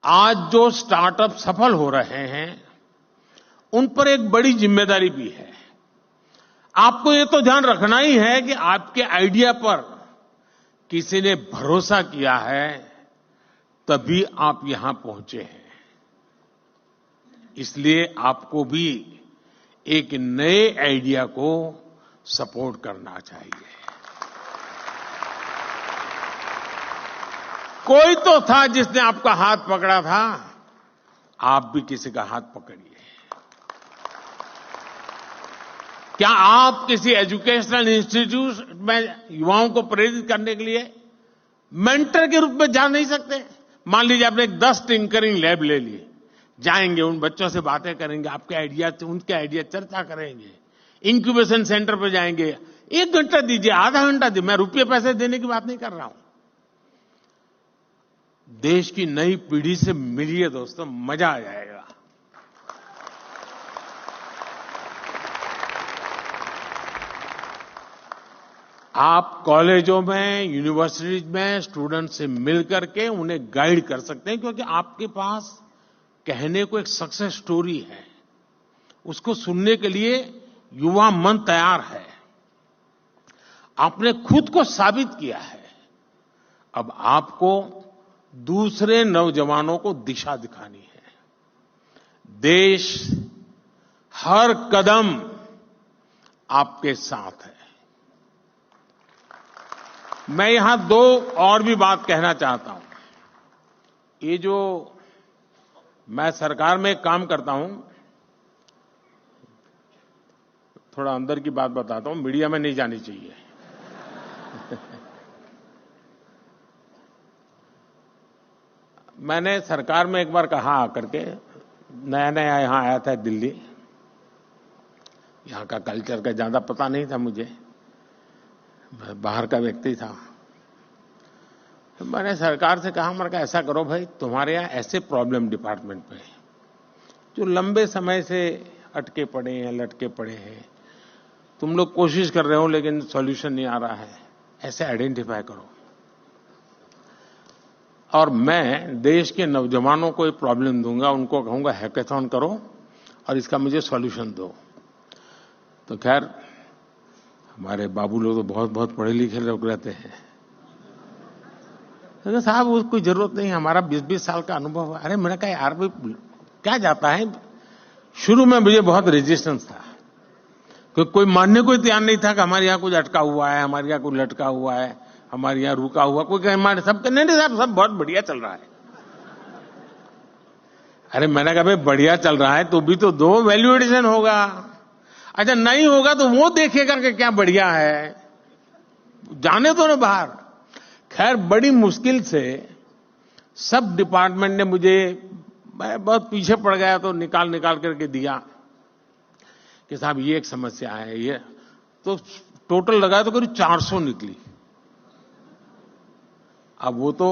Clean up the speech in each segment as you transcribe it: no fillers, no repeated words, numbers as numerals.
आज जो स्टार्टअप सफल हो रहे हैं उन पर एक बड़ी जिम्मेदारी भी है। आपको ये तो ध्यान रखना ही है कि आपके आइडिया पर किसी ने भरोसा किया है, तभी आप यहां पहुंचे हैं। इसलिए आपको भी एक नए आइडिया को सपोर्ट करना चाहिए। कोई तो था जिसने आपका हाथ पकड़ा था, आप भी किसी का हाथ पकड़िए। क्या आप किसी एजुकेशनल इंस्टीट्यूट में युवाओं को प्रेरित करने के लिए मेंटर के रूप में जा नहीं सकते? मान लीजिए आपने 10 टिंकरिंग लैब ले लिए, जाएंगे उन बच्चों से बातें करेंगे, आपके आइडिया उनके आइडिया चर्चा करेंगे, इंक्यूबेशन सेंटर पर जाएंगे, 1 घंटा दीजिए, आधा घंटा दीजिए, मैं रुपये पैसे देने की बात नहीं कर रहा हूं। देश की नई पीढ़ी से मिलिए दोस्तों, मजा आ जाएगा। आप कॉलेजों में, यूनिवर्सिटीज में स्टूडेंट से मिलकर के उन्हें गाइड कर सकते हैं, क्योंकि आपके पास कहने को एक सक्सेस स्टोरी है, उसको सुनने के लिए युवा मन तैयार है। आपने खुद को साबित किया है, अब आपको दूसरे नौजवानों को दिशा दिखानी है। देश हर कदम आपके साथ है। मैं यहां 2 और भी बात कहना चाहता हूं। ये जो मैं सरकार में काम करता हूं, थोड़ा अंदर की बात बताता हूं, मीडिया में नहीं जानी चाहिए। मैंने सरकार में एक बार कहा आकर के, नया नया यहां आया था दिल्ली, यहां का कल्चर का ज्यादा पता नहीं था मुझे, बाहर का व्यक्ति था। तो मैंने सरकार से कहा, मैंने कहा ऐसा करो भाई, तुम्हारे यहां ऐसे प्रॉब्लम डिपार्टमेंट पे जो लंबे समय से अटके पड़े हैं, लटके पड़े हैं, तुम लोग कोशिश कर रहे हो लेकिन सॉल्यूशन नहीं आ रहा है, ऐसे आइडेंटिफाई करो और मैं देश के नौजवानों को एक प्रॉब्लम दूंगा, उनको कहूंगा हैकेथॉन करो और इसका मुझे सॉल्यूशन दो। तो खैर हमारे बाबू लोग तो बहुत बहुत पढ़े लिखे लोग रहते हैं, तो साहब उसकी कोई जरूरत नहीं, हमारा 20-20 साल का अनुभव है। अरे मैंने कहा यार भाई क्या जाता है। शुरू में मुझे बहुत रेजिस्टेंस था, क्योंकि कोई मानने को तैयार नहीं था कि हमारे यहाँ कुछ अटका हुआ है, हमारे यहाँ कुछ लटका हुआ है, हमारे यहाँ रुका हुआ, कोई कहे हमारे सब नहीं साहब सब बहुत बढ़िया चल रहा है। अरे मैंने कहा भाई बढ़िया चल रहा है तो भी तो दो, वैल्यू एडिशन होगा। अच्छा नहीं होगा तो वो देखेगा कि क्या बढ़िया है, जाने दो ना बाहर। खैर बड़ी मुश्किल से सब डिपार्टमेंट ने मुझे, मैं बहुत पीछे पड़ गया तो निकाल करके दिया कि साहब ये एक समस्या है, ये तो टोटल लगाया तो करीब 400 निकली। अब वो तो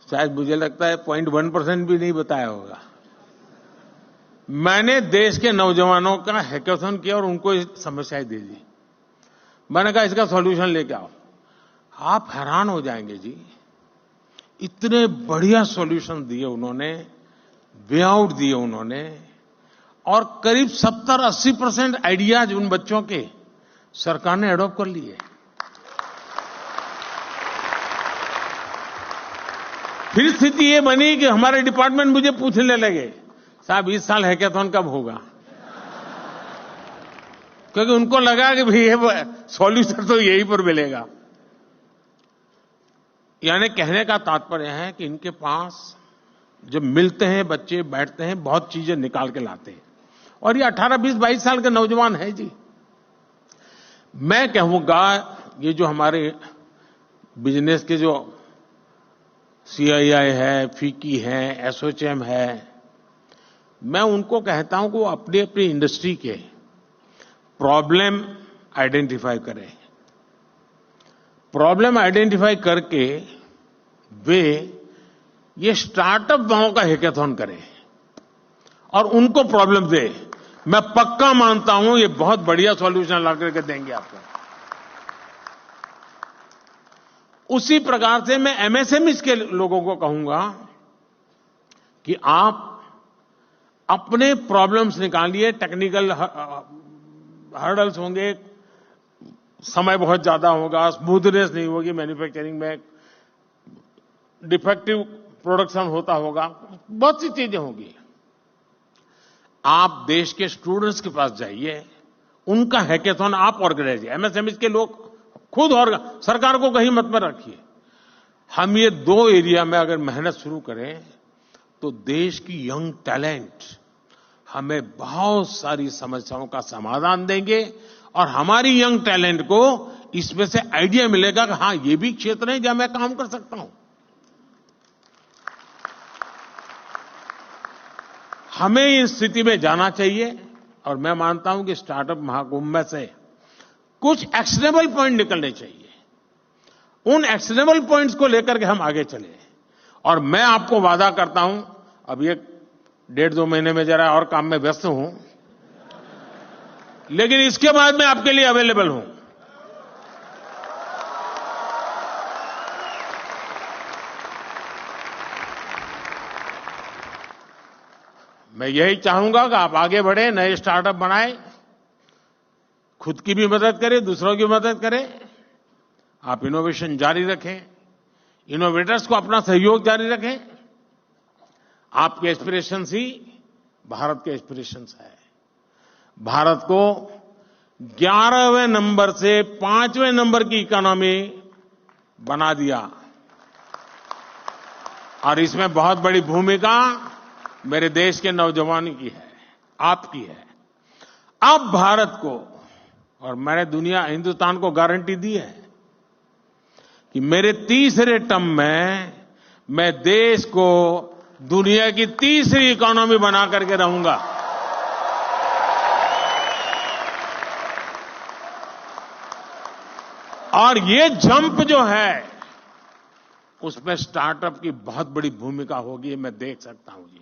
शायद मुझे लगता है 0.1% भी नहीं बताया होगा। मैंने देश के नौजवानों का हैकेथॉन किया और उनको समस्याएं दे दी। मैंने कहा इसका सॉल्यूशन लेके आओ। आप हैरान हो जाएंगे जी, इतने बढ़िया सॉल्यूशन दिए उन्होंने, वे आउट दिए उन्होंने, और करीब 70-80% आइडियाज उन बच्चों के सरकार ने अडॉप्ट कर लिए। फिर स्थिति ये बनी कि हमारे डिपार्टमेंट मुझे पूछने लगे, साहब इस साल हैकेथॉन कब होगा, क्योंकि उनको लगा कि भाई ये सॉल्यूशन तो यहीं पर मिलेगा। यानी कहने का तात्पर्य है कि इनके पास जब मिलते हैं बच्चे, बैठते हैं, बहुत चीजें निकाल के लाते हैं। और ये 18, 20, 22 साल के नौजवान है जी। मैं कहूंगा ये जो हमारे बिजनेस के जो CII है, FICCI है, ASSOCHAM है, मैं उनको कहता हूं कि वो अपनी अपनी इंडस्ट्री के प्रॉब्लम आइडेंटिफाई करें। प्रॉब्लम आइडेंटिफाई करके वे ये स्टार्टअप गांव का हैकेथॉन करें और उनको प्रॉब्लम दे। मैं पक्का मानता हूं ये बहुत बढ़िया सॉल्यूशन ला करके देंगे आपको। उसी प्रकार से मैं MSMEs के लोगों को कहूंगा कि आप अपने प्रॉब्लम्स निकालिए, टेक्निकल हर्डल्स होंगे, समय बहुत ज्यादा होगा, स्मूथनेस नहीं होगी मैन्युफैक्चरिंग में, डिफेक्टिव प्रोडक्शन होता होगा, बहुत सी चीजें होंगी। आप देश के स्टूडेंट्स के पास जाइए, उनका हैकेथॉन आप ऑर्गेनाइज, एमएसएमई के लोग खुद, और सरकार को कहीं मत में रखिए। हम ये 2 एरिया में अगर मेहनत शुरू करें तो देश की यंग टैलेंट हमें बहुत सारी समस्याओं का समाधान देंगे, और हमारी यंग टैलेंट को इसमें से आइडिया मिलेगा कि हां, ये भी क्षेत्र है जहां मैं काम कर सकता हूं। हमें इस स्थिति में जाना चाहिए, और मैं मानता हूं कि स्टार्टअप महाकुंभ में से कुछ एक्शनेबल पॉइंट निकलने चाहिए। उन एक्शनेबल पॉइंट्स को लेकर के हम आगे चले, और मैं आपको वादा करता हूं, अब ये 1.5-2 महीने में जरा और काम में व्यस्त हूं, लेकिन इसके बाद मैं आपके लिए अवेलेबल हूं। मैं यही चाहूंगा कि आप आगे बढ़ें, नए स्टार्टअप बनाएं, खुद की भी मदद करें, दूसरों की मदद करें, आप इनोवेशन जारी रखें, इनोवेटर्स को अपना सहयोग जारी रखें। आपके एस्पिरेशंस ही भारत के एस्पिरेशंस है। भारत को 11वें नंबर से 5वें नंबर की इकोनॉमी बना दिया, और इसमें बहुत बड़ी भूमिका मेरे देश के नौजवानों की है, आपकी है। अब भारत को, और मैंने हिंदुस्तान को गारंटी दी है कि मेरे तीसरे टर्म में मैं देश को दुनिया की तीसरी इकोनॉमी बना करके रहूंगा। और ये जंप जो है, उसमें स्टार्टअप की बहुत बड़ी भूमिका होगी, मैं देख सकता हूं जी।